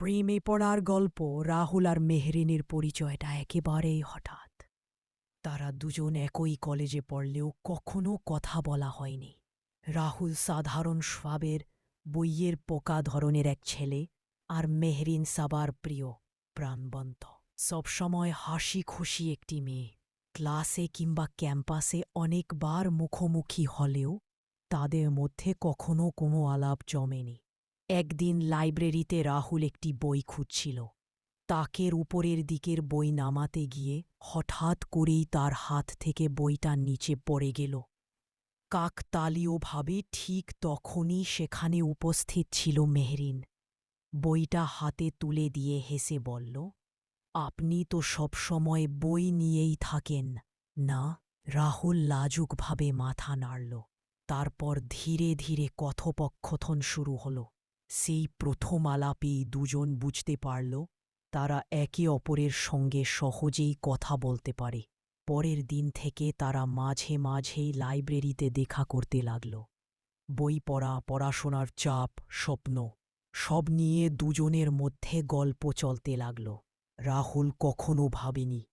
প্রেমে পড়ার গল্প। রাহুল আর মেহরিনের পরিচয়টা একেবারেই হঠাৎ। তারা দুজন একই কলেজে পড়লেও কখনো কথা বলা হয়নি। রাহুল সাধারণ স্বভাবের, বইয়ের পোকা ধরনের এক ছেলে, আর মেহরিন সবার প্রিয়, প্রাণবন্ত, সবসময় হাসি খুশি একটি মেয়ে। ক্লাসে কিংবা ক্যাম্পাসে অনেকবার মুখোমুখি হলেও তাদের মধ্যে কখনো কোনো আলাপ জমেনি। একদিন লাইব্রেরিতে রাহুল একটি বই খুঁজছিল। তাকের উপরের দিকের বই নামাতে গিয়ে হঠাৎ করেই তার হাত থেকে বইটা নিচে পড়ে গেল। কাকতালীয়ভাবে ঠিক তখনই সেখানে উপস্থিত ছিল মেহরিন। বইটা হাতে তুলে দিয়ে হেসে বলল, "আপনি তো সবসময় বই নিয়েই থাকেন, না?" রাহুল লাজুকভাবে মাথা নাড়ল। তারপর ধীরে ধীরে কথোপকথন শুরু হল। সেই প্রথম আলাপেই দুজন বুঝতে পারল তারা একে অপরের সঙ্গে সহজেই কথা বলতে পারে। পরের দিন থেকে তারা মাঝে মাঝেই লাইব্রেরিতে দেখা করতে লাগল। বই পড়া, পড়াশোনার চাপ, স্বপ্ন, সব নিয়ে দুজনের মধ্যে গল্প চলতে লাগল। রাহুল কখনো ভাবেনি